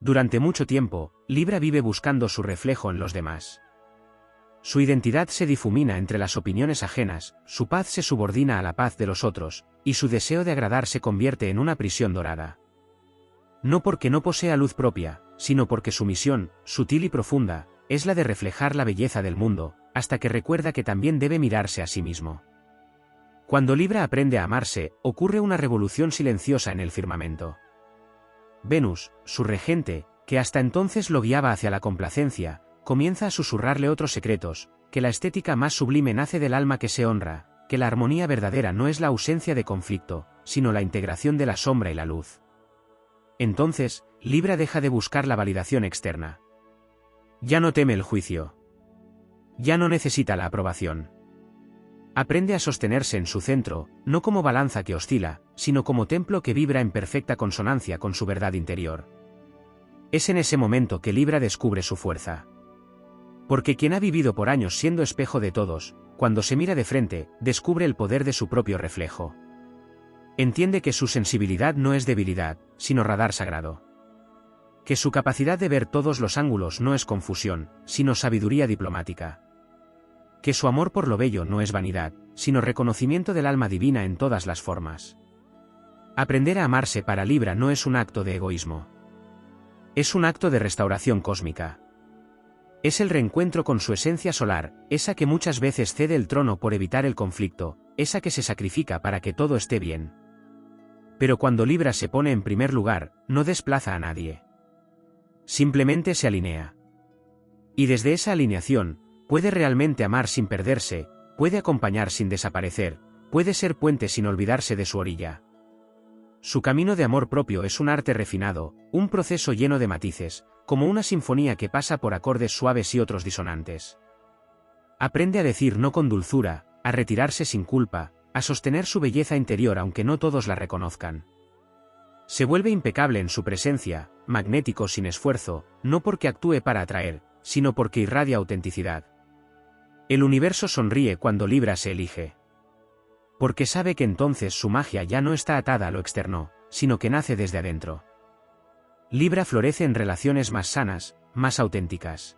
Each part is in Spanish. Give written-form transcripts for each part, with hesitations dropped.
Durante mucho tiempo, Libra vive buscando su reflejo en los demás. Su identidad se difumina entre las opiniones ajenas, su paz se subordina a la paz de los otros, y su deseo de agradar se convierte en una prisión dorada. No porque no posea luz propia, sino porque su misión, sutil y profunda, es la de reflejar la belleza del mundo, hasta que recuerda que también debe mirarse a sí mismo. Cuando Libra aprende a amarse, ocurre una revolución silenciosa en el firmamento. Venus, su regente, que hasta entonces lo guiaba hacia la complacencia, comienza a susurrarle otros secretos, que la estética más sublime nace del alma que se honra, que la armonía verdadera no es la ausencia de conflicto, sino la integración de la sombra y la luz. Entonces, Libra deja de buscar la validación externa. Ya no teme el juicio. Ya no necesita la aprobación. Aprende a sostenerse en su centro, no como balanza que oscila, sino como templo que vibra en perfecta consonancia con su verdad interior. Es en ese momento que Libra descubre su fuerza. Porque quien ha vivido por años siendo espejo de todos, cuando se mira de frente, descubre el poder de su propio reflejo. Entiende que su sensibilidad no es debilidad, sino radar sagrado. Que su capacidad de ver todos los ángulos no es confusión, sino sabiduría diplomática. Que su amor por lo bello no es vanidad, sino reconocimiento del alma divina en todas las formas. Aprender a amarse para Libra no es un acto de egoísmo. Es un acto de restauración cósmica. Es el reencuentro con su esencia solar, esa que muchas veces cede el trono por evitar el conflicto, esa que se sacrifica para que todo esté bien. Pero cuando Libra se pone en primer lugar, no desplaza a nadie. Simplemente se alinea. Y desde esa alineación, puede realmente amar sin perderse, puede acompañar sin desaparecer, puede ser puente sin olvidarse de su orilla. Su camino de amor propio es un arte refinado, un proceso lleno de matices, como una sinfonía que pasa por acordes suaves y otros disonantes. Aprende a decir no con dulzura, a retirarse sin culpa, a sostener su belleza interior aunque no todos la reconozcan. Se vuelve impecable en su presencia, magnético sin esfuerzo, no porque actúe para atraer, sino porque irradia autenticidad. El universo sonríe cuando Libra se elige. Porque sabe que entonces su magia ya no está atada a lo externo, sino que nace desde adentro. Libra florece en relaciones más sanas, más auténticas.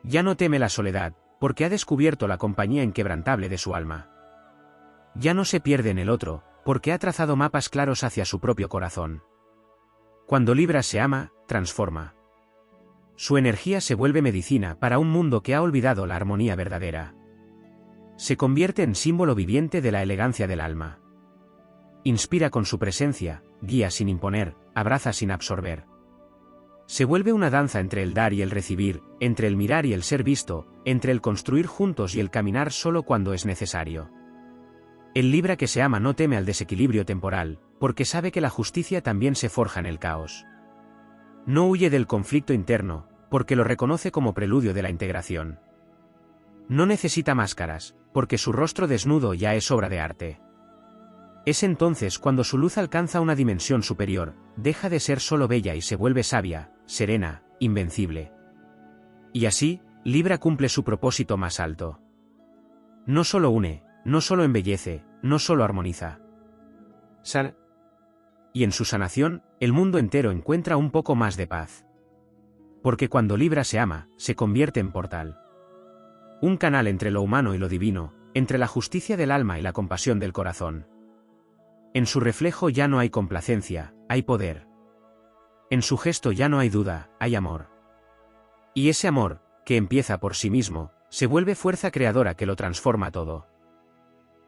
Ya no teme la soledad, porque ha descubierto la compañía inquebrantable de su alma. Ya no se pierde en el otro, porque ha trazado mapas claros hacia su propio corazón. Cuando Libra se ama, transforma. Su energía se vuelve medicina para un mundo que ha olvidado la armonía verdadera. Se convierte en símbolo viviente de la elegancia del alma. Inspira con su presencia, guía sin imponer, abraza sin absorber. Se vuelve una danza entre el dar y el recibir, entre el mirar y el ser visto, entre el construir juntos y el caminar solo cuando es necesario. El Libra que se ama no teme al desequilibrio temporal, porque sabe que la justicia también se forja en el caos. No huye del conflicto interno, porque lo reconoce como preludio de la integración. No necesita máscaras, porque su rostro desnudo ya es obra de arte. Es entonces cuando su luz alcanza una dimensión superior, deja de ser solo bella y se vuelve sabia, serena, invencible. Y así, Libra cumple su propósito más alto. No solo une, no solo embellece, no solo armoniza. Y en su sanación, el mundo entero encuentra un poco más de paz. Porque cuando Libra se ama, se convierte en portal. Un canal entre lo humano y lo divino, entre la justicia del alma y la compasión del corazón. En su reflejo ya no hay complacencia, hay poder. En su gesto ya no hay duda, hay amor. Y ese amor, que empieza por sí mismo, se vuelve fuerza creadora que lo transforma todo.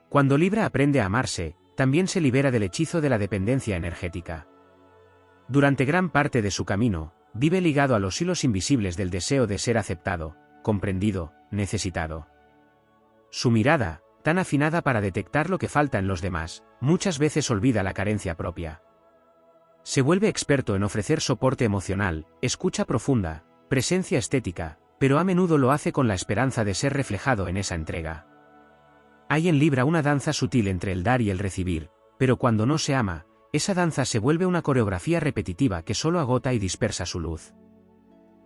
Cuando Libra aprende a amarse, también se libera del hechizo de la dependencia energética. Durante gran parte de su camino, vive ligado a los hilos invisibles del deseo de ser aceptado, comprendido, necesitado. Su mirada, tan afinada para detectar lo que falta en los demás, muchas veces olvida la carencia propia. Se vuelve experto en ofrecer soporte emocional, escucha profunda, presencia estética, pero a menudo lo hace con la esperanza de ser reflejado en esa entrega. Hay en Libra una danza sutil entre el dar y el recibir, pero cuando no se ama, esa danza se vuelve una coreografía repetitiva que solo agota y dispersa su luz.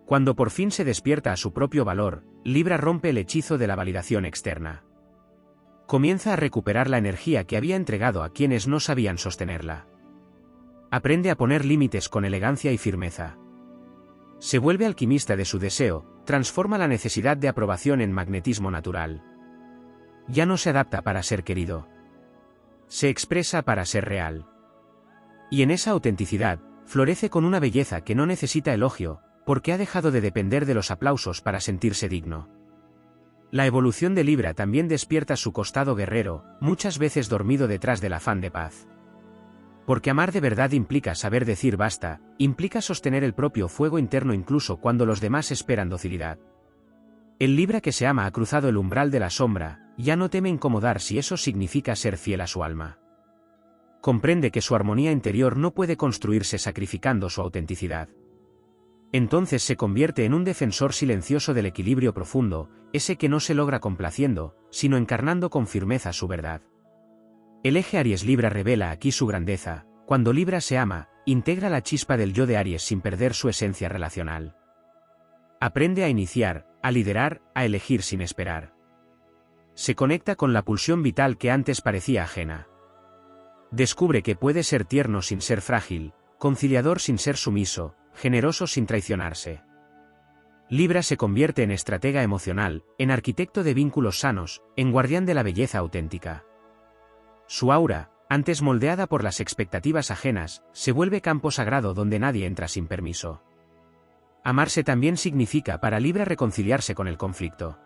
Cuando por fin se despierta a su propio valor, Libra rompe el hechizo de la validación externa. Comienza a recuperar la energía que había entregado a quienes no sabían sostenerla. Aprende a poner límites con elegancia y firmeza. Se vuelve alquimista de su deseo, transforma la necesidad de aprobación en magnetismo natural. Ya no se adapta para ser querido. Se expresa para ser real. Y en esa autenticidad, florece con una belleza que no necesita elogio, porque ha dejado de depender de los aplausos para sentirse digno. La evolución de Libra también despierta su costado guerrero, muchas veces dormido detrás del afán de paz. Porque amar de verdad implica saber decir basta, implica sostener el propio fuego interno incluso cuando los demás esperan docilidad. El Libra que se ama ha cruzado el umbral de la sombra, ya no teme incomodar si eso significa ser fiel a su alma. Comprende que su armonía interior no puede construirse sacrificando su autenticidad. Entonces se convierte en un defensor silencioso del equilibrio profundo, ese que no se logra complaciendo, sino encarnando con firmeza su verdad. El eje Aries-Libra revela aquí su grandeza. Cuando Libra se ama, integra la chispa del yo de Aries sin perder su esencia relacional. Aprende a iniciar, a liderar, a elegir sin esperar. Se conecta con la pulsión vital que antes parecía ajena. Descubre que puede ser tierno sin ser frágil, conciliador sin ser sumiso, generoso sin traicionarse. Libra se convierte en estratega emocional, en arquitecto de vínculos sanos, en guardián de la belleza auténtica. Su aura, antes moldeada por las expectativas ajenas, se vuelve campo sagrado donde nadie entra sin permiso. Amarse también significa para Libra reconciliarse con el conflicto.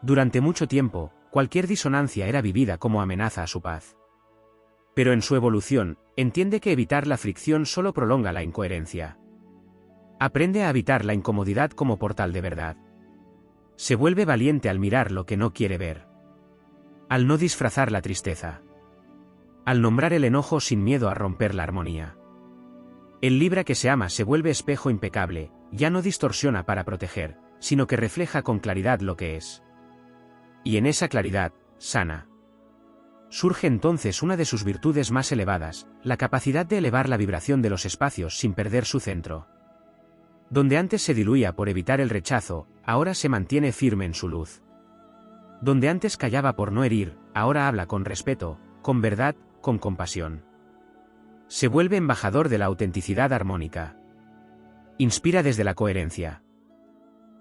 Durante mucho tiempo, cualquier disonancia era vivida como amenaza a su paz. Pero en su evolución, entiende que evitar la fricción solo prolonga la incoherencia. Aprende a habitar la incomodidad como portal de verdad. Se vuelve valiente al mirar lo que no quiere ver. Al no disfrazar la tristeza. Al nombrar el enojo sin miedo a romper la armonía. El Libra que se ama se vuelve espejo impecable, ya no distorsiona para proteger, sino que refleja con claridad lo que es. Y en esa claridad, sana. Surge entonces una de sus virtudes más elevadas, la capacidad de elevar la vibración de los espacios sin perder su centro. Donde antes se diluía por evitar el rechazo, ahora se mantiene firme en su luz. Donde antes callaba por no herir, ahora habla con respeto, con verdad, con compasión. Se vuelve embajador de la autenticidad armónica. Inspira desde la coherencia.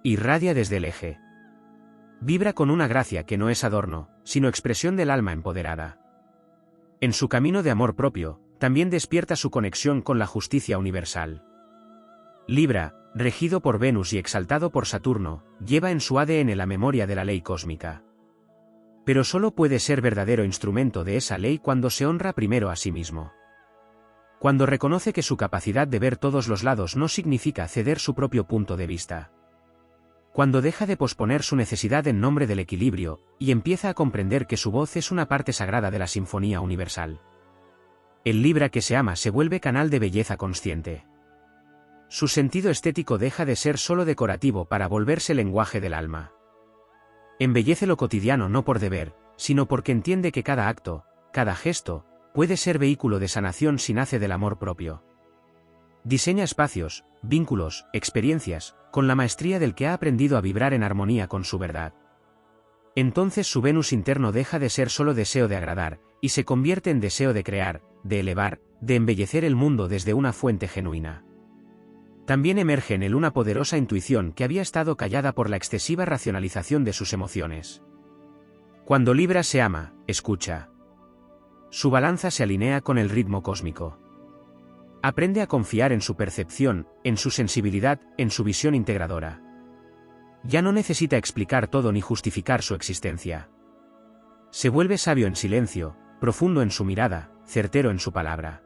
Irradia desde el eje. Vibra con una gracia que no es adorno, sino expresión del alma empoderada. En su camino de amor propio, también despierta su conexión con la justicia universal. Libra, regido por Venus y exaltado por Saturno, lleva en su ADN la memoria de la ley cósmica. Pero solo puede ser verdadero instrumento de esa ley cuando se honra primero a sí mismo. Cuando reconoce que su capacidad de ver todos los lados no significa ceder su propio punto de vista. Cuando deja de posponer su necesidad en nombre del equilibrio, y empieza a comprender que su voz es una parte sagrada de la sinfonía universal. El Libra que se ama se vuelve canal de belleza consciente. Su sentido estético deja de ser solo decorativo para volverse lenguaje del alma. Embellece lo cotidiano no por deber, sino porque entiende que cada acto, cada gesto, puede ser vehículo de sanación si nace del amor propio. Diseña espacios, vínculos, experiencias, con la maestría del que ha aprendido a vibrar en armonía con su verdad. Entonces su Venus interno deja de ser solo deseo de agradar, y se convierte en deseo de crear, de elevar, de embellecer el mundo desde una fuente genuina. También emerge en él una poderosa intuición que había estado callada por la excesiva racionalización de sus emociones. Cuando Libra se ama, escucha. Su balanza se alinea con el ritmo cósmico. Aprende a confiar en su percepción, en su sensibilidad, en su visión integradora. Ya no necesita explicar todo ni justificar su existencia. Se vuelve sabio en silencio, profundo en su mirada, certero en su palabra.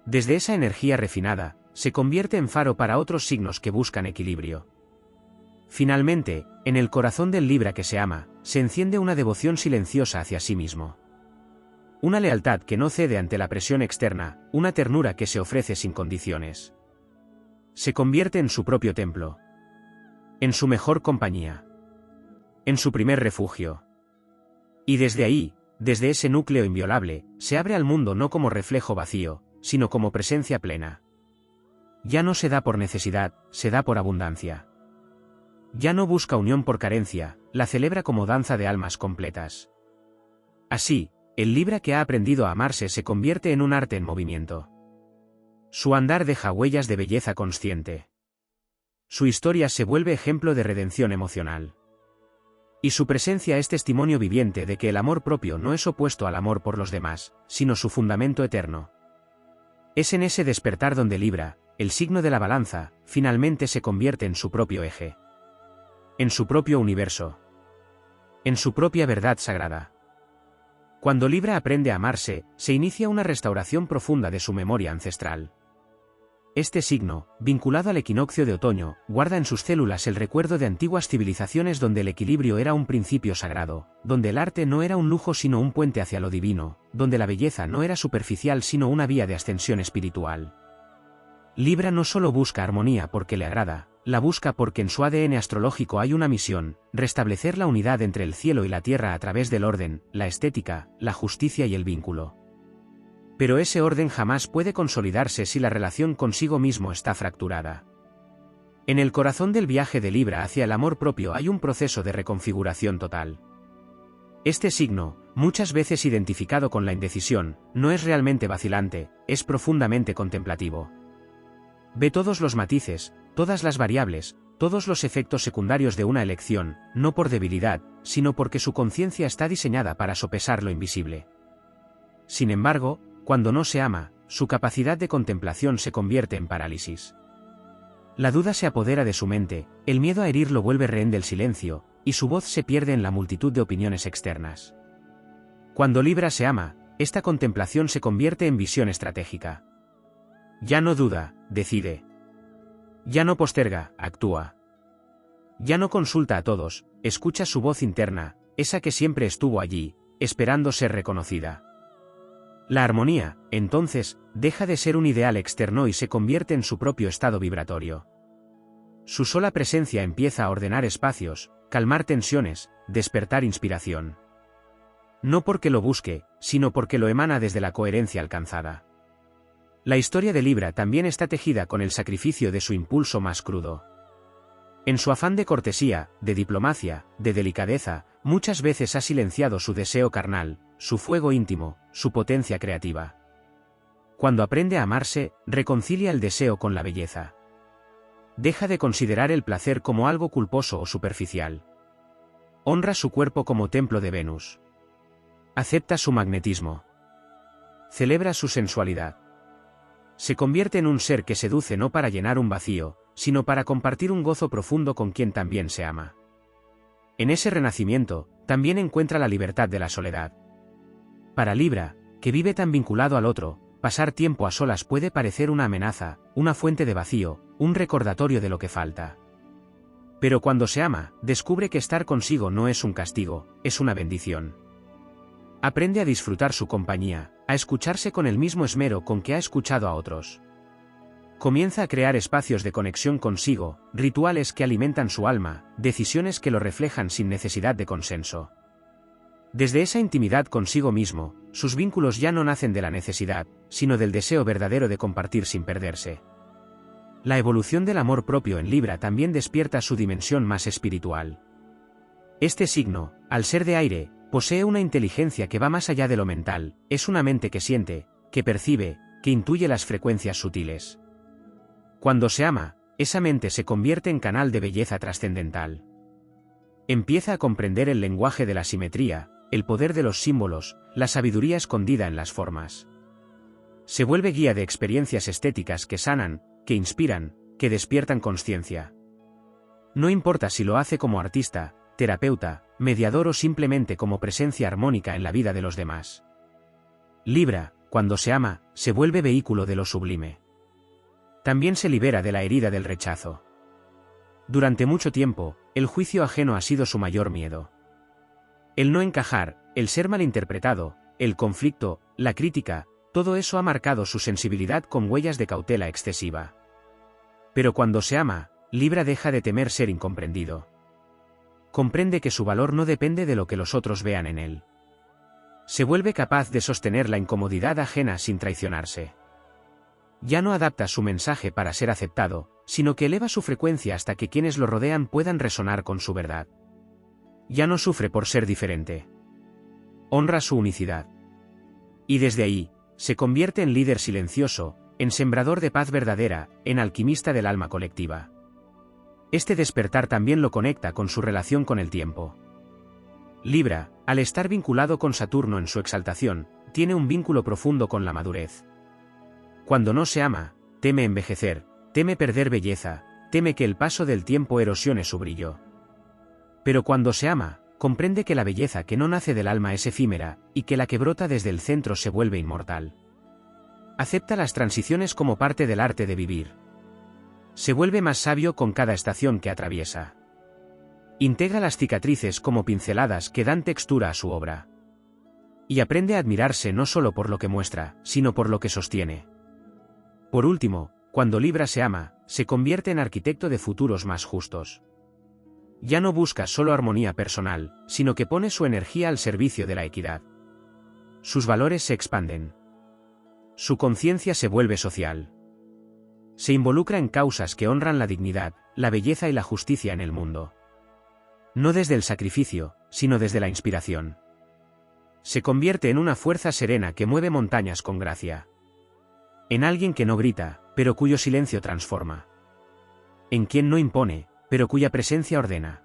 Desde esa energía refinada, se convierte en faro para otros signos que buscan equilibrio. Finalmente, en el corazón del Libra que se ama, se enciende una devoción silenciosa hacia sí mismo. Una lealtad que no cede ante la presión externa, una ternura que se ofrece sin condiciones. Se convierte en su propio templo. En su mejor compañía. En su primer refugio. Y desde ahí, desde ese núcleo inviolable, se abre al mundo no como reflejo vacío, sino como presencia plena. Ya no se da por necesidad, se da por abundancia. Ya no busca unión por carencia, la celebra como danza de almas completas. Así, el Libra que ha aprendido a amarse se convierte en un arte en movimiento. Su andar deja huellas de belleza consciente. Su historia se vuelve ejemplo de redención emocional. Y su presencia es testimonio viviente de que el amor propio no es opuesto al amor por los demás, sino su fundamento eterno. Es en ese despertar donde Libra, el signo de la balanza, finalmente se convierte en su propio eje. En su propio universo. En su propia verdad sagrada. Cuando Libra aprende a amarse, se inicia una restauración profunda de su memoria ancestral. Este signo, vinculado al equinoccio de otoño, guarda en sus células el recuerdo de antiguas civilizaciones donde el equilibrio era un principio sagrado, donde el arte no era un lujo sino un puente hacia lo divino, donde la belleza no era superficial sino una vía de ascensión espiritual. Libra no solo busca armonía porque le agrada, la busca porque en su ADN astrológico hay una misión: restablecer la unidad entre el cielo y la tierra a través del orden, la estética, la justicia y el vínculo. Pero ese orden jamás puede consolidarse si la relación consigo mismo está fracturada. En el corazón del viaje de Libra hacia el amor propio hay un proceso de reconfiguración total. Este signo, muchas veces identificado con la indecisión, no es realmente vacilante, es profundamente contemplativo. Ve todos los matices, todas las variables, todos los efectos secundarios de una elección, no por debilidad, sino porque su conciencia está diseñada para sopesar lo invisible. Sin embargo, cuando no se ama, su capacidad de contemplación se convierte en parálisis. La duda se apodera de su mente, el miedo a herir lo vuelve rehén del silencio, y su voz se pierde en la multitud de opiniones externas. Cuando Libra se ama, esta contemplación se convierte en visión estratégica. Ya no duda, decide. Ya no posterga, actúa. Ya no consulta a todos, escucha su voz interna, esa que siempre estuvo allí, esperando ser reconocida. La armonía, entonces, deja de ser un ideal externo y se convierte en su propio estado vibratorio. Su sola presencia empieza a ordenar espacios, calmar tensiones, despertar inspiración. No porque lo busque, sino porque lo emana desde la coherencia alcanzada. La historia de Libra también está tejida con el sacrificio de su impulso más crudo. En su afán de cortesía, de diplomacia, de delicadeza, muchas veces ha silenciado su deseo carnal, su fuego íntimo, su potencia creativa. Cuando aprende a amarse, reconcilia el deseo con la belleza. Deja de considerar el placer como algo culposo o superficial. Honra su cuerpo como templo de Venus. Acepta su magnetismo. Celebra su sensualidad. Se convierte en un ser que seduce no para llenar un vacío, sino para compartir un gozo profundo con quien también se ama. En ese renacimiento, también encuentra la libertad de la soledad. Para Libra, que vive tan vinculado al otro, pasar tiempo a solas puede parecer una amenaza, una fuente de vacío, un recordatorio de lo que falta. Pero cuando se ama, descubre que estar consigo no es un castigo, es una bendición. Aprende a disfrutar su compañía, a escucharse con el mismo esmero con que ha escuchado a otros. Comienza a crear espacios de conexión consigo, rituales que alimentan su alma, decisiones que lo reflejan sin necesidad de consenso. Desde esa intimidad consigo mismo, sus vínculos ya no nacen de la necesidad, sino del deseo verdadero de compartir sin perderse. La evolución del amor propio en Libra también despierta su dimensión más espiritual. Este signo, al ser de aire, posee una inteligencia que va más allá de lo mental, es una mente que siente, que percibe, que intuye las frecuencias sutiles. Cuando se ama, esa mente se convierte en canal de belleza trascendental. Empieza a comprender el lenguaje de la simetría, el poder de los símbolos, la sabiduría escondida en las formas. Se vuelve guía de experiencias estéticas que sanan, que inspiran, que despiertan consciencia. No importa si lo hace como artista, terapeuta, mediador o simplemente como presencia armónica en la vida de los demás. Libra, cuando se ama, se vuelve vehículo de lo sublime. También se libera de la herida del rechazo. Durante mucho tiempo, el juicio ajeno ha sido su mayor miedo. El no encajar, el ser malinterpretado, el conflicto, la crítica, todo eso ha marcado su sensibilidad con huellas de cautela excesiva. Pero cuando se ama, Libra deja de temer ser incomprendido. Comprende que su valor no depende de lo que los otros vean en él. Se vuelve capaz de sostener la incomodidad ajena sin traicionarse. Ya no adapta su mensaje para ser aceptado, sino que eleva su frecuencia hasta que quienes lo rodean puedan resonar con su verdad. Ya no sufre por ser diferente. Honra su unicidad. Y desde ahí, se convierte en líder silencioso, en sembrador de paz verdadera, en alquimista del alma colectiva. Este despertar también lo conecta con su relación con el tiempo. Libra, al estar vinculado con Saturno en su exaltación, tiene un vínculo profundo con la madurez. Cuando no se ama, teme envejecer, teme perder belleza, teme que el paso del tiempo erosione su brillo. Pero cuando se ama, comprende que la belleza que no nace del alma es efímera, y que la que brota desde el centro se vuelve inmortal. Acepta las transiciones como parte del arte de vivir. Se vuelve más sabio con cada estación que atraviesa. Integra las cicatrices como pinceladas que dan textura a su obra. Y aprende a admirarse no solo por lo que muestra, sino por lo que sostiene. Por último, cuando Libra se ama, se convierte en arquitecto de futuros más justos. Ya no busca solo armonía personal, sino que pone su energía al servicio de la equidad. Sus valores se expanden. Su conciencia se vuelve social. Se involucra en causas que honran la dignidad, la belleza y la justicia en el mundo. No desde el sacrificio, sino desde la inspiración. Se convierte en una fuerza serena que mueve montañas con gracia. En alguien que no grita, pero cuyo silencio transforma. En quien no impone, pero cuya presencia ordena.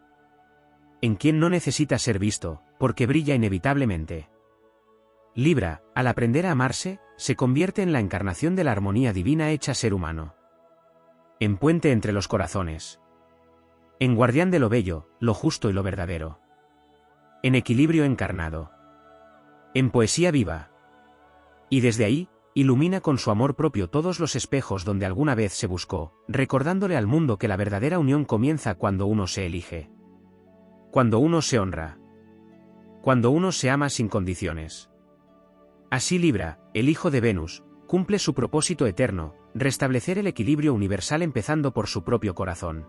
En quien no necesita ser visto, porque brilla inevitablemente. Libra, al aprender a amarse, se convierte en la encarnación de la armonía divina hecha ser humano. En puente entre los corazones. En guardián de lo bello, lo justo y lo verdadero. En equilibrio encarnado. En poesía viva. Y desde ahí, ilumina con su amor propio todos los espejos donde alguna vez se buscó, recordándole al mundo que la verdadera unión comienza cuando uno se elige. Cuando uno se honra. Cuando uno se ama sin condiciones. Así Libra, el hijo de Venus, cumple su propósito eterno, restablecer el equilibrio universal empezando por su propio corazón.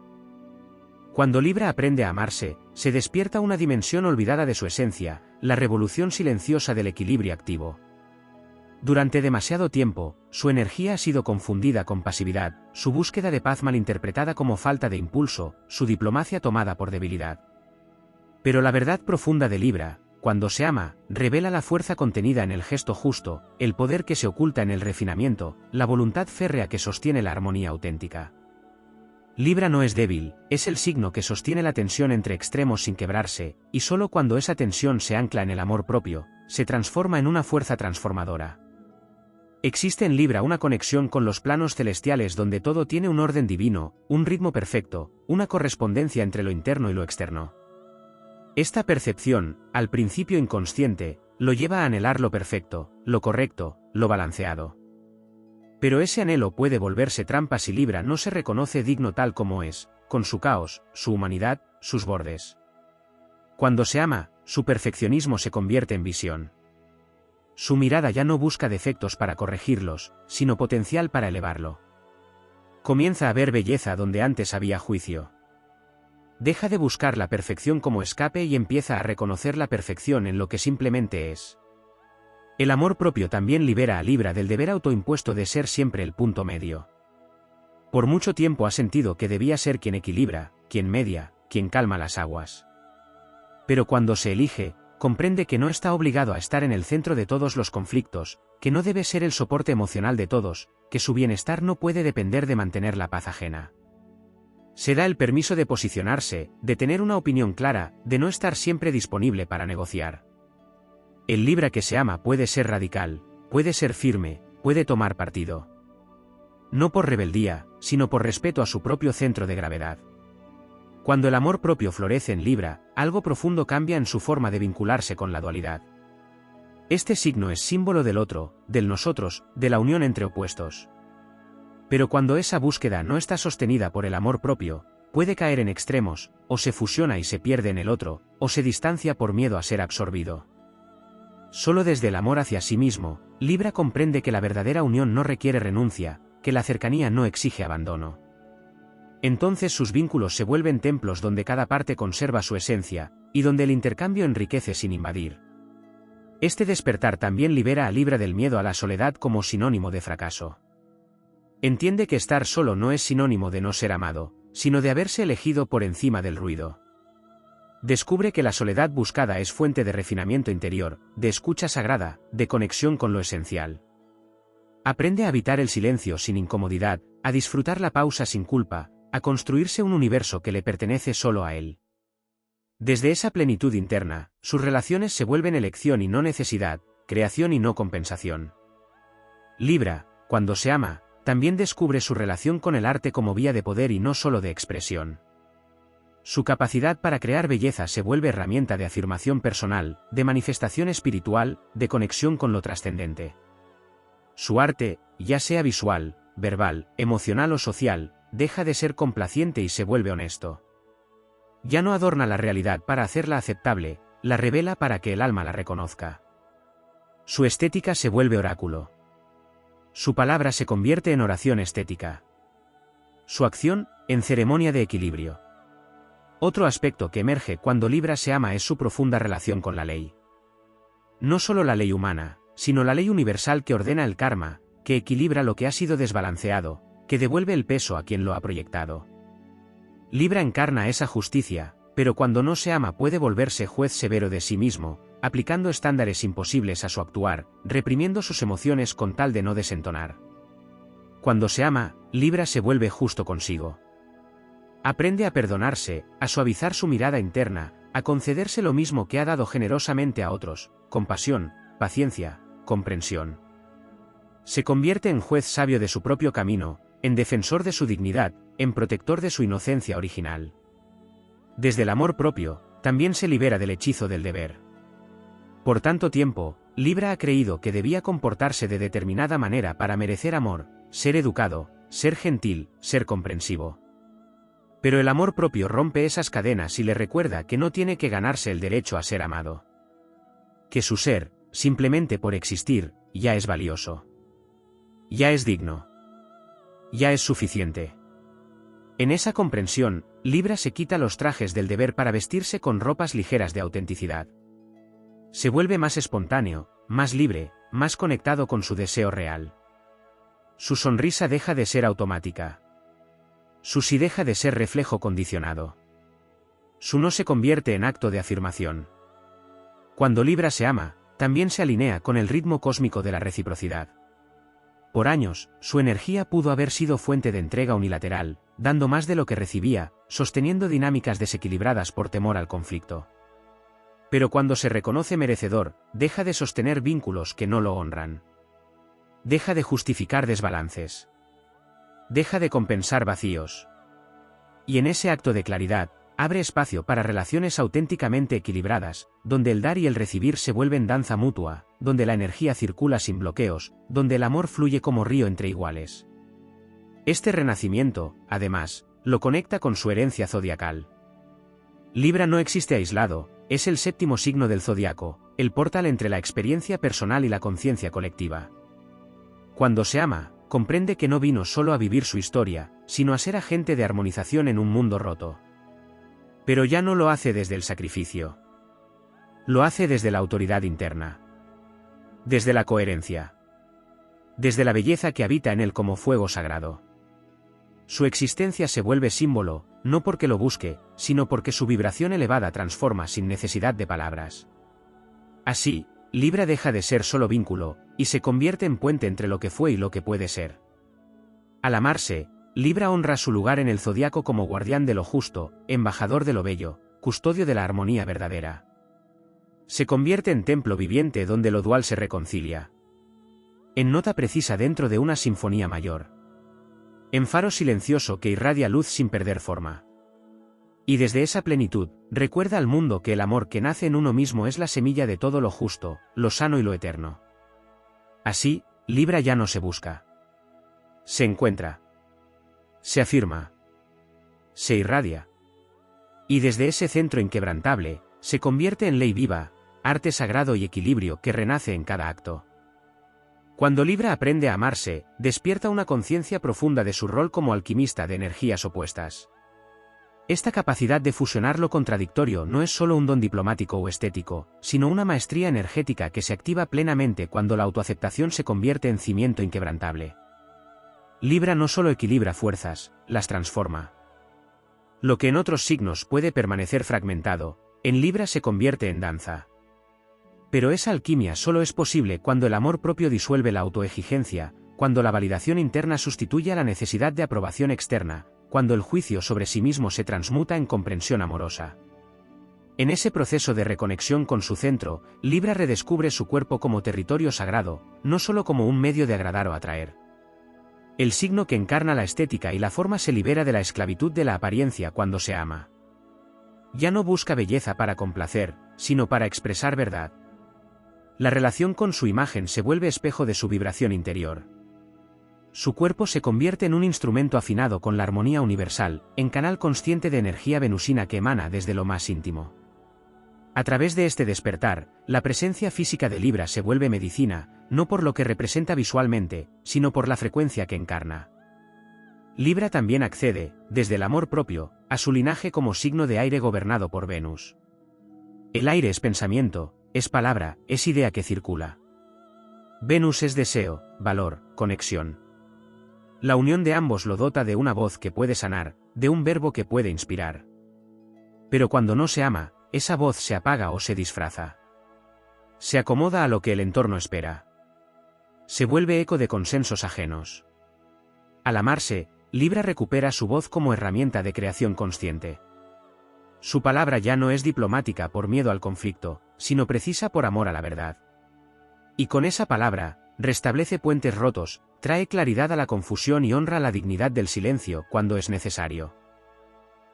Cuando Libra aprende a amarse, se despierta una dimensión olvidada de su esencia, la revolución silenciosa del equilibrio activo. Durante demasiado tiempo, su energía ha sido confundida con pasividad, su búsqueda de paz malinterpretada como falta de impulso, su diplomacia tomada por debilidad. Pero la verdad profunda de Libra, cuando se ama, revela la fuerza contenida en el gesto justo, el poder que se oculta en el refinamiento, la voluntad férrea que sostiene la armonía auténtica. Libra no es débil, es el signo que sostiene la tensión entre extremos sin quebrarse, y solo cuando esa tensión se ancla en el amor propio, se transforma en una fuerza transformadora. Existe en Libra una conexión con los planos celestiales donde todo tiene un orden divino, un ritmo perfecto, una correspondencia entre lo interno y lo externo. Esta percepción, al principio inconsciente, lo lleva a anhelar lo perfecto, lo correcto, lo balanceado. Pero ese anhelo puede volverse trampa si Libra no se reconoce digno tal como es, con su caos, su humanidad, sus bordes. Cuando se ama, su perfeccionismo se convierte en visión. Su mirada ya no busca defectos para corregirlos, sino potencial para elevarlo. Comienza a ver belleza donde antes había juicio. Deja de buscar la perfección como escape y empieza a reconocer la perfección en lo que simplemente es. El amor propio también libera a Libra del deber autoimpuesto de ser siempre el punto medio. Por mucho tiempo ha sentido que debía ser quien equilibra, quien media, quien calma las aguas. Pero cuando se elige, comprende que no está obligado a estar en el centro de todos los conflictos, que no debe ser el soporte emocional de todos, que su bienestar no puede depender de mantener la paz ajena. Se da el permiso de posicionarse, de tener una opinión clara, de no estar siempre disponible para negociar. El Libra que se ama puede ser radical, puede ser firme, puede tomar partido. No por rebeldía, sino por respeto a su propio centro de gravedad. Cuando el amor propio florece en Libra, algo profundo cambia en su forma de vincularse con la dualidad. Este signo es símbolo del otro, del nosotros, de la unión entre opuestos. Pero cuando esa búsqueda no está sostenida por el amor propio, puede caer en extremos, o se fusiona y se pierde en el otro, o se distancia por miedo a ser absorbido. Solo desde el amor hacia sí mismo, Libra comprende que la verdadera unión no requiere renuncia, que la cercanía no exige abandono. Entonces sus vínculos se vuelven templos donde cada parte conserva su esencia, y donde el intercambio enriquece sin invadir. Este despertar también libera a Libra del miedo a la soledad como sinónimo de fracaso. Entiende que estar solo no es sinónimo de no ser amado, sino de haberse elegido por encima del ruido. Descubre que la soledad buscada es fuente de refinamiento interior, de escucha sagrada, de conexión con lo esencial. Aprende a habitar el silencio sin incomodidad, a disfrutar la pausa sin culpa, a construirse un universo que le pertenece solo a él. Desde esa plenitud interna, sus relaciones se vuelven elección y no necesidad, creación y no compensación. Libra, cuando se ama, también descubre su relación con el arte como vía de poder y no solo de expresión. Su capacidad para crear belleza se vuelve herramienta de afirmación personal, de manifestación espiritual, de conexión con lo trascendente. Su arte, ya sea visual, verbal, emocional o social, deja de ser complaciente y se vuelve honesto. Ya no adorna la realidad para hacerla aceptable, la revela para que el alma la reconozca. Su estética se vuelve oráculo. Su palabra se convierte en oración estética. Su acción, en ceremonia de equilibrio. Otro aspecto que emerge cuando Libra se ama es su profunda relación con la ley. No solo la ley humana, sino la ley universal que ordena el karma, que equilibra lo que ha sido desbalanceado, que devuelve el peso a quien lo ha proyectado. Libra encarna esa justicia, pero cuando no se ama puede volverse juez severo de sí mismo, aplicando estándares imposibles a su actuar, reprimiendo sus emociones con tal de no desentonar. Cuando se ama, Libra se vuelve justo consigo. Aprende a perdonarse, a suavizar su mirada interna, a concederse lo mismo que ha dado generosamente a otros, compasión, paciencia, comprensión. Se convierte en juez sabio de su propio camino, en defensor de su dignidad, en protector de su inocencia original. Desde el amor propio, también se libera del hechizo del deber. Por tanto tiempo, Libra ha creído que debía comportarse de determinada manera para merecer amor, ser educado, ser gentil, ser comprensivo. Pero el amor propio rompe esas cadenas y le recuerda que no tiene que ganarse el derecho a ser amado. Que su ser, simplemente por existir, ya es valioso. Ya es digno. Ya es suficiente. En esa comprensión, Libra se quita los trajes del deber para vestirse con ropas ligeras de autenticidad. Se vuelve más espontáneo, más libre, más conectado con su deseo real. Su sonrisa deja de ser automática. Su sí deja de ser reflejo condicionado. Su no se convierte en acto de afirmación. Cuando Libra se ama, también se alinea con el ritmo cósmico de la reciprocidad. Por años, su energía pudo haber sido fuente de entrega unilateral, dando más de lo que recibía, sosteniendo dinámicas desequilibradas por temor al conflicto. Pero cuando se reconoce merecedor, deja de sostener vínculos que no lo honran. Deja de justificar desbalances. Deja de compensar vacíos. Y en ese acto de claridad, abre espacio para relaciones auténticamente equilibradas, donde el dar y el recibir se vuelven danza mutua, donde la energía circula sin bloqueos, donde el amor fluye como río entre iguales. Este renacimiento, además, lo conecta con su herencia zodiacal. Libra no existe aislado, es el séptimo signo del zodiaco, el portal entre la experiencia personal y la conciencia colectiva. Cuando se ama, comprende que no vino solo a vivir su historia, sino a ser agente de armonización en un mundo roto. Pero ya no lo hace desde el sacrificio. Lo hace desde la autoridad interna. Desde la coherencia. Desde la belleza que habita en él como fuego sagrado. Su existencia se vuelve símbolo, no porque lo busque, sino porque su vibración elevada transforma sin necesidad de palabras. Así, Libra deja de ser solo vínculo, y se convierte en puente entre lo que fue y lo que puede ser. Al amarse, Libra honra su lugar en el zodiaco como guardián de lo justo, embajador de lo bello, custodio de la armonía verdadera. Se convierte en templo viviente donde lo dual se reconcilia. En nota precisa dentro de una sinfonía mayor. En faro silencioso que irradia luz sin perder forma. Y desde esa plenitud, recuerda al mundo que el amor que nace en uno mismo es la semilla de todo lo justo, lo sano y lo eterno. Así, Libra ya no se busca. Se encuentra. Se afirma. Se irradia. Y desde ese centro inquebrantable, se convierte en ley viva, arte sagrado y equilibrio que renace en cada acto. Cuando Libra aprende a amarse, despierta una conciencia profunda de su rol como alquimista de energías opuestas. Esta capacidad de fusionar lo contradictorio no es solo un don diplomático o estético, sino una maestría energética que se activa plenamente cuando la autoaceptación se convierte en cimiento inquebrantable. Libra no solo equilibra fuerzas, las transforma. Lo que en otros signos puede permanecer fragmentado, en Libra se convierte en danza. Pero esa alquimia solo es posible cuando el amor propio disuelve la autoexigencia, cuando la validación interna sustituye a la necesidad de aprobación externa, cuando el juicio sobre sí mismo se transmuta en comprensión amorosa. En ese proceso de reconexión con su centro, Libra redescubre su cuerpo como territorio sagrado, no solo como un medio de agradar o atraer. El signo que encarna la estética y la forma se libera de la esclavitud de la apariencia cuando se ama. Ya no busca belleza para complacer, sino para expresar verdad. La relación con su imagen se vuelve espejo de su vibración interior. Su cuerpo se convierte en un instrumento afinado con la armonía universal, en canal consciente de energía venusina que emana desde lo más íntimo. A través de este despertar, la presencia física de Libra se vuelve medicina, no por lo que representa visualmente, sino por la frecuencia que encarna. Libra también accede, desde el amor propio, a su linaje como signo de aire gobernado por Venus. El aire es pensamiento, es palabra, es idea que circula. Venus es deseo, valor, conexión. La unión de ambos lo dota de una voz que puede sanar, de un verbo que puede inspirar. Pero cuando no se ama, esa voz se apaga o se disfraza. Se acomoda a lo que el entorno espera. Se vuelve eco de consensos ajenos. Al amarse, Libra recupera su voz como herramienta de creación consciente. Su palabra ya no es diplomática por miedo al conflicto, sino precisa por amor a la verdad. Y con esa palabra, restablece puentes rotos, trae claridad a la confusión y honra la dignidad del silencio cuando es necesario.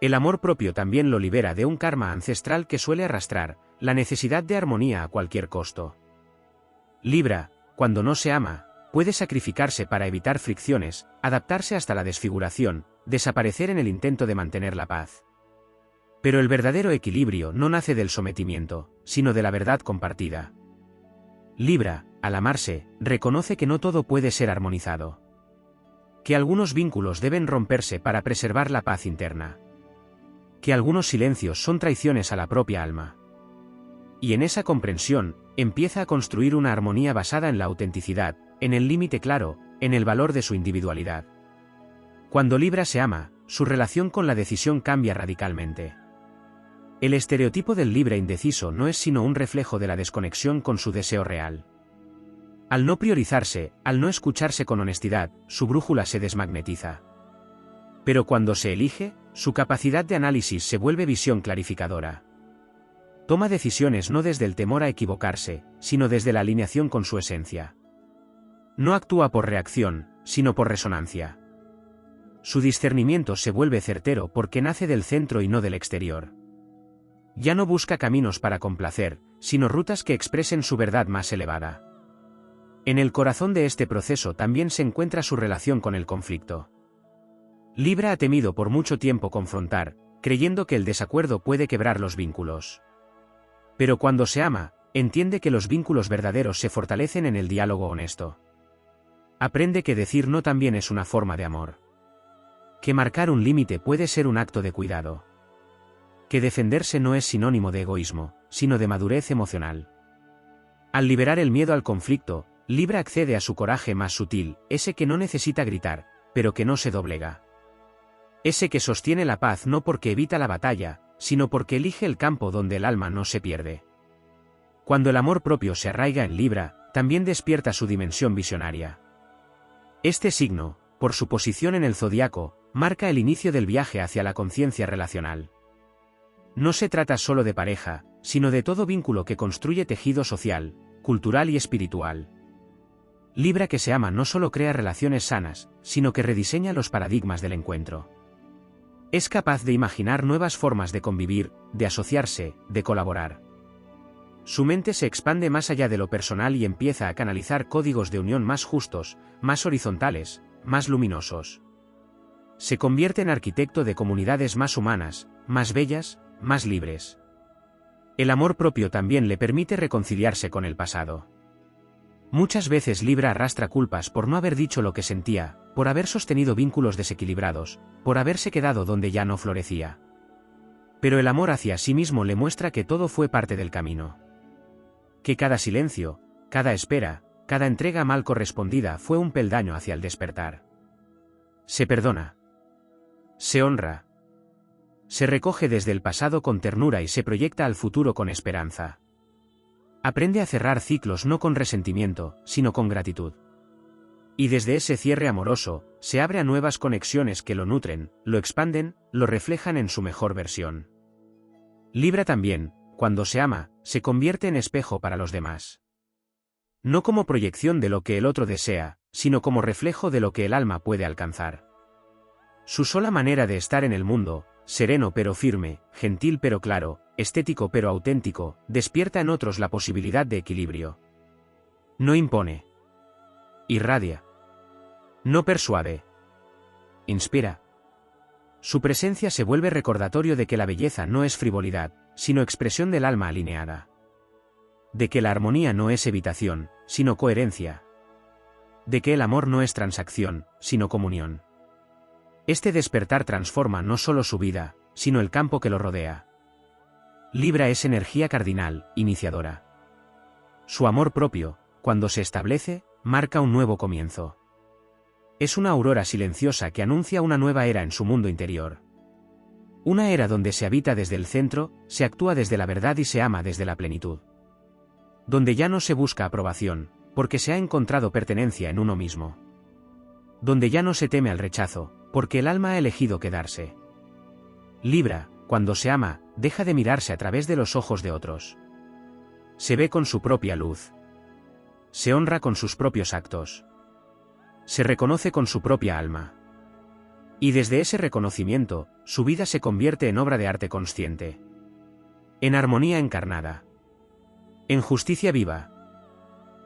El amor propio también lo libera de un karma ancestral que suele arrastrar, la necesidad de armonía a cualquier costo. Libra, cuando no se ama, puede sacrificarse para evitar fricciones, adaptarse hasta la desfiguración, desaparecer en el intento de mantener la paz. Pero el verdadero equilibrio no nace del sometimiento, sino de la verdad compartida. Libra, al amarse, reconoce que no todo puede ser armonizado. Que algunos vínculos deben romperse para preservar la paz interna. Que algunos silencios son traiciones a la propia alma. Y en esa comprensión, empieza a construir una armonía basada en la autenticidad, en el límite claro, en el valor de su individualidad. Cuando Libra se ama, su relación con la decisión cambia radicalmente. El estereotipo del Libra indeciso no es sino un reflejo de la desconexión con su deseo real. Al no priorizarse, al no escucharse con honestidad, su brújula se desmagnetiza. Pero cuando se elige, su capacidad de análisis se vuelve visión clarificadora. Toma decisiones no desde el temor a equivocarse, sino desde la alineación con su esencia. No actúa por reacción, sino por resonancia. Su discernimiento se vuelve certero porque nace del centro y no del exterior. Ya no busca caminos para complacer, sino rutas que expresen su verdad más elevada. En el corazón de este proceso también se encuentra su relación con el conflicto. Libra ha temido por mucho tiempo confrontar, creyendo que el desacuerdo puede quebrar los vínculos. Pero cuando se ama, entiende que los vínculos verdaderos se fortalecen en el diálogo honesto. Aprende que decir no también es una forma de amor. Que marcar un límite puede ser un acto de cuidado. Que defenderse no es sinónimo de egoísmo, sino de madurez emocional. Al liberar el miedo al conflicto, Libra accede a su coraje más sutil, ese que no necesita gritar, pero que no se doblega. Ese que sostiene la paz no porque evita la batalla, sino porque elige el campo donde el alma no se pierde. Cuando el amor propio se arraiga en Libra, también despierta su dimensión visionaria. Este signo, por su posición en el zodiaco, marca el inicio del viaje hacia la conciencia relacional. No se trata solo de pareja, sino de todo vínculo que construye tejido social, cultural y espiritual. Libra que se ama no solo crea relaciones sanas, sino que rediseña los paradigmas del encuentro. Es capaz de imaginar nuevas formas de convivir, de asociarse, de colaborar. Su mente se expande más allá de lo personal y empieza a canalizar códigos de unión más justos, más horizontales, más luminosos. Se convierte en arquitecto de comunidades más humanas, más bellas, más libres. El amor propio también le permite reconciliarse con el pasado. Muchas veces Libra arrastra culpas por no haber dicho lo que sentía, por haber sostenido vínculos desequilibrados, por haberse quedado donde ya no florecía. Pero el amor hacia sí mismo le muestra que todo fue parte del camino. Que cada silencio, cada espera, cada entrega mal correspondida fue un peldaño hacia el despertar. Se perdona. Se honra. Se recoge desde el pasado con ternura y se proyecta al futuro con esperanza. Aprende a cerrar ciclos no con resentimiento, sino con gratitud. Y desde ese cierre amoroso, se abre a nuevas conexiones que lo nutren, lo expanden, lo reflejan en su mejor versión. Libra también, cuando se ama, se convierte en espejo para los demás. No como proyección de lo que el otro desea, sino como reflejo de lo que el alma puede alcanzar. Su sola manera de estar en el mundo, sereno pero firme, gentil pero claro, estético pero auténtico, despierta en otros la posibilidad de equilibrio. No impone. Irradia. No persuade. Inspira. Su presencia se vuelve recordatorio de que la belleza no es frivolidad, sino expresión del alma alineada. De que la armonía no es evitación, sino coherencia. De que el amor no es transacción, sino comunión. Este despertar transforma no solo su vida, sino el campo que lo rodea. Libra es energía cardinal, iniciadora. Su amor propio, cuando se establece, marca un nuevo comienzo. Es una aurora silenciosa que anuncia una nueva era en su mundo interior. Una era donde se habita desde el centro, se actúa desde la verdad y se ama desde la plenitud. Donde ya no se busca aprobación, porque se ha encontrado pertenencia en uno mismo. Donde ya no se teme al rechazo, porque el alma ha elegido quedarse. Libra, cuando se ama, deja de mirarse a través de los ojos de otros. Se ve con su propia luz. Se honra con sus propios actos. Se reconoce con su propia alma. Y desde ese reconocimiento, su vida se convierte en obra de arte consciente. En armonía encarnada. En justicia viva.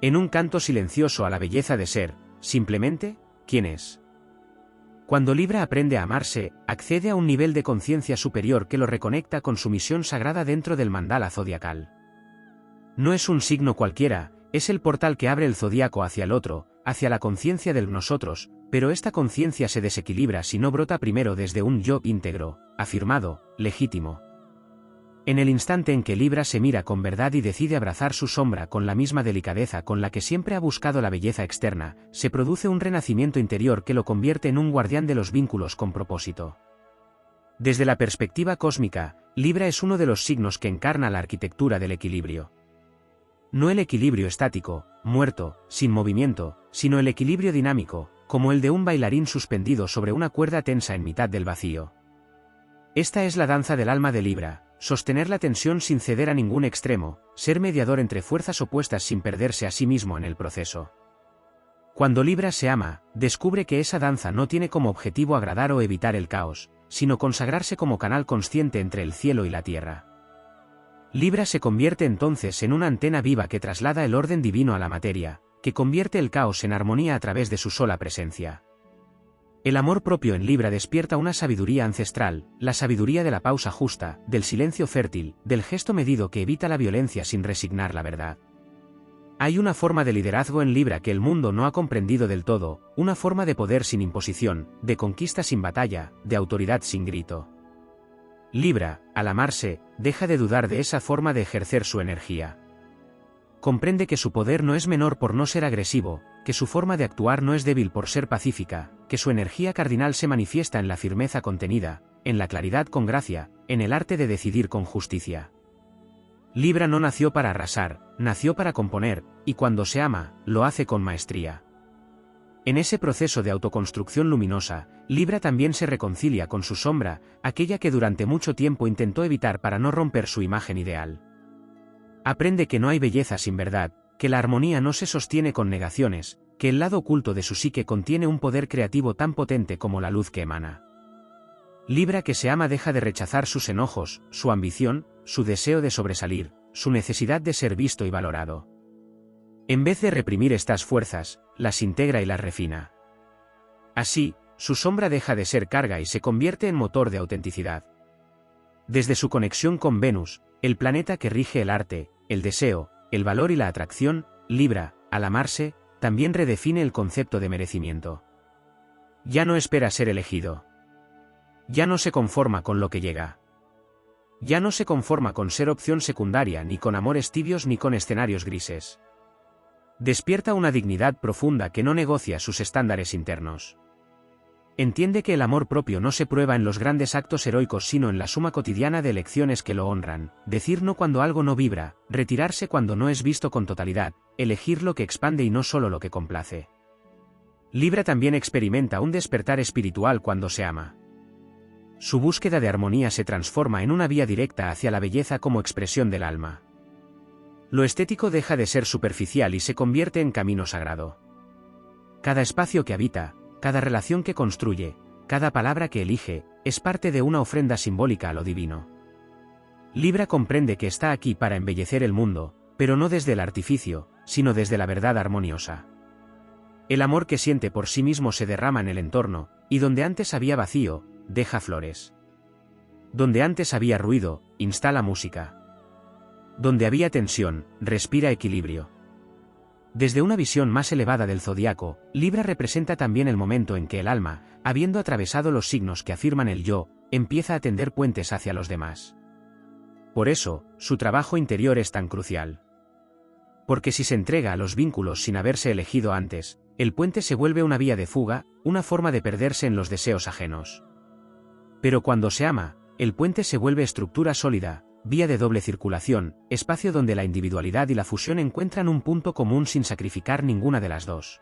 En un canto silencioso a la belleza de ser, simplemente, quien es. Cuando Libra aprende a amarse, accede a un nivel de conciencia superior que lo reconecta con su misión sagrada dentro del mandala zodiacal. No es un signo cualquiera, es el portal que abre el zodiaco hacia el otro, hacia la conciencia del nosotros, pero esta conciencia se desequilibra si no brota primero desde un yo íntegro, afirmado, legítimo. En el instante en que Libra se mira con verdad y decide abrazar su sombra con la misma delicadeza con la que siempre ha buscado la belleza externa, se produce un renacimiento interior que lo convierte en un guardián de los vínculos con propósito. Desde la perspectiva cósmica, Libra es uno de los signos que encarna la arquitectura del equilibrio. No el equilibrio estático, muerto, sin movimiento, sino el equilibrio dinámico, como el de un bailarín suspendido sobre una cuerda tensa en mitad del vacío. Esta es la danza del alma de Libra, sostener la tensión sin ceder a ningún extremo, ser mediador entre fuerzas opuestas sin perderse a sí mismo en el proceso. Cuando Libra se ama, descubre que esa danza no tiene como objetivo agradar o evitar el caos, sino consagrarse como canal consciente entre el cielo y la tierra. Libra se convierte entonces en una antena viva que traslada el orden divino a la materia, que convierte el caos en armonía a través de su sola presencia. El amor propio en Libra despierta una sabiduría ancestral, la sabiduría de la pausa justa, del silencio fértil, del gesto medido que evita la violencia sin resignar la verdad. Hay una forma de liderazgo en Libra que el mundo no ha comprendido del todo, una forma de poder sin imposición, de conquista sin batalla, de autoridad sin grito. Libra, al amarse, deja de dudar de esa forma de ejercer su energía. Comprende que su poder no es menor por no ser agresivo, que su forma de actuar no es débil por ser pacífica, que su energía cardinal se manifiesta en la firmeza contenida, en la claridad con gracia, en el arte de decidir con justicia. Libra no nació para arrasar, nació para componer, y cuando se ama, lo hace con maestría. En ese proceso de autoconstrucción luminosa, Libra también se reconcilia con su sombra, aquella que durante mucho tiempo intentó evitar para no romper su imagen ideal. Aprende que no hay belleza sin verdad, que la armonía no se sostiene con negaciones, que el lado oculto de su psique contiene un poder creativo tan potente como la luz que emana. Libra que se ama deja de rechazar sus enojos, su ambición, su deseo de sobresalir, su necesidad de ser visto y valorado. En vez de reprimir estas fuerzas, las integra y las refina. Así, su sombra deja de ser carga y se convierte en motor de autenticidad. Desde su conexión con Venus, el planeta que rige el arte, el deseo, el valor y la atracción, Libra, al amarse, también redefine el concepto de merecimiento. Ya no espera ser elegido. Ya no se conforma con lo que llega. Ya no se conforma con ser opción secundaria ni con amores tibios ni con escenarios grises. Despierta una dignidad profunda que no negocia sus estándares internos. Entiende que el amor propio no se prueba en los grandes actos heroicos sino en la suma cotidiana de elecciones que lo honran, decir no cuando algo no vibra, retirarse cuando no es visto con totalidad, elegir lo que expande y no solo lo que complace. Libra también experimenta un despertar espiritual cuando se ama. Su búsqueda de armonía se transforma en una vía directa hacia la belleza como expresión del alma. Lo estético deja de ser superficial y se convierte en camino sagrado. Cada espacio que habita, cada relación que construye, cada palabra que elige, es parte de una ofrenda simbólica a lo divino. Libra comprende que está aquí para embellecer el mundo, pero no desde el artificio, sino desde la verdad armoniosa. El amor que siente por sí mismo se derrama en el entorno, y donde antes había vacío, deja flores. Donde antes había ruido, instala música. Donde había tensión, respira equilibrio. Desde una visión más elevada del zodiaco, Libra representa también el momento en que el alma, habiendo atravesado los signos que afirman el yo, empieza a tender puentes hacia los demás. Por eso, su trabajo interior es tan crucial. Porque si se entrega a los vínculos sin haberse elegido antes, el puente se vuelve una vía de fuga, una forma de perderse en los deseos ajenos. Pero cuando se ama, el puente se vuelve estructura sólida, vía de doble circulación, espacio donde la individualidad y la fusión encuentran un punto común sin sacrificar ninguna de las dos.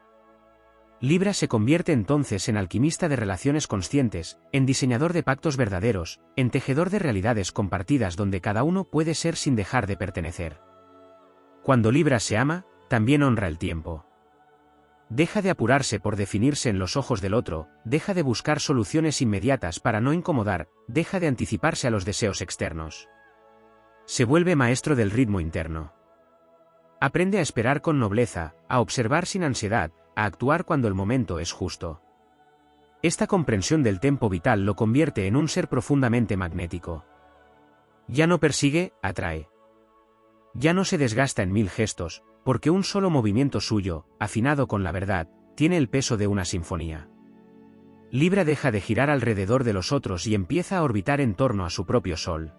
Libra se convierte entonces en alquimista de relaciones conscientes, en diseñador de pactos verdaderos, en tejedor de realidades compartidas donde cada uno puede ser sin dejar de pertenecer. Cuando Libra se ama, también honra el tiempo. Deja de apurarse por definirse en los ojos del otro, deja de buscar soluciones inmediatas para no incomodar, deja de anticiparse a los deseos externos. Se vuelve maestro del ritmo interno. Aprende a esperar con nobleza, a observar sin ansiedad, a actuar cuando el momento es justo. Esta comprensión del tempo vital lo convierte en un ser profundamente magnético. Ya no persigue, atrae. Ya no se desgasta en mil gestos, porque un solo movimiento suyo, afinado con la verdad, tiene el peso de una sinfonía. Libra deja de girar alrededor de los otros y empieza a orbitar en torno a su propio sol.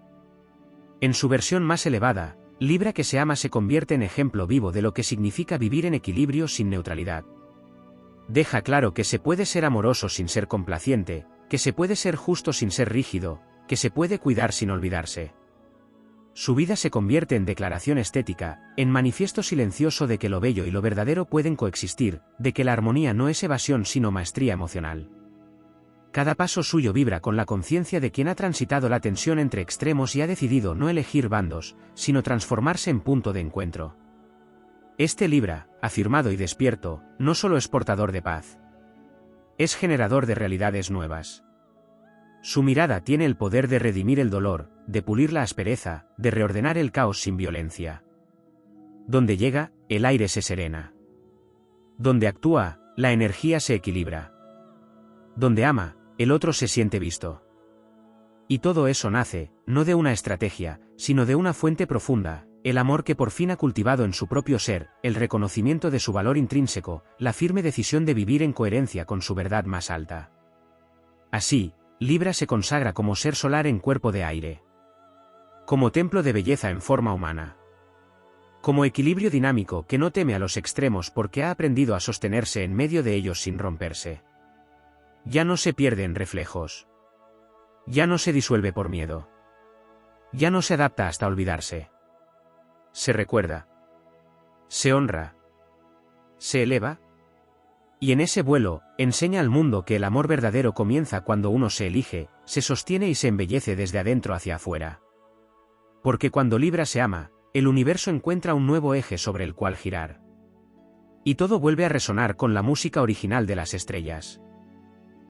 En su versión más elevada, Libra que se ama se convierte en ejemplo vivo de lo que significa vivir en equilibrio sin neutralidad. Deja claro que se puede ser amoroso sin ser complaciente, que se puede ser justo sin ser rígido, que se puede cuidar sin olvidarse. Su vida se convierte en declaración estética, en manifiesto silencioso de que lo bello y lo verdadero pueden coexistir, de que la armonía no es evasión sino maestría emocional. Cada paso suyo vibra con la conciencia de quien ha transitado la tensión entre extremos y ha decidido no elegir bandos, sino transformarse en punto de encuentro. Este Libra, afirmado y despierto, no solo es portador de paz. Es generador de realidades nuevas. Su mirada tiene el poder de redimir el dolor, de pulir la aspereza, de reordenar el caos sin violencia. Donde llega, el aire se serena. Donde actúa, la energía se equilibra. Donde ama, el otro se siente visto. Y todo eso nace, no de una estrategia, sino de una fuente profunda, el amor que por fin ha cultivado en su propio ser, el reconocimiento de su valor intrínseco, la firme decisión de vivir en coherencia con su verdad más alta. Así, Libra se consagra como ser solar en cuerpo de aire. Como templo de belleza en forma humana. Como equilibrio dinámico que no teme a los extremos porque ha aprendido a sostenerse en medio de ellos sin romperse. Ya no se pierde en reflejos. Ya no se disuelve por miedo. Ya no se adapta hasta olvidarse. Se recuerda. Se honra. Se eleva. Y en ese vuelo, enseña al mundo que el amor verdadero comienza cuando uno se elige, se sostiene y se embellece desde adentro hacia afuera. Porque cuando Libra se ama, el universo encuentra un nuevo eje sobre el cual girar. Y todo vuelve a resonar con la música original de las estrellas.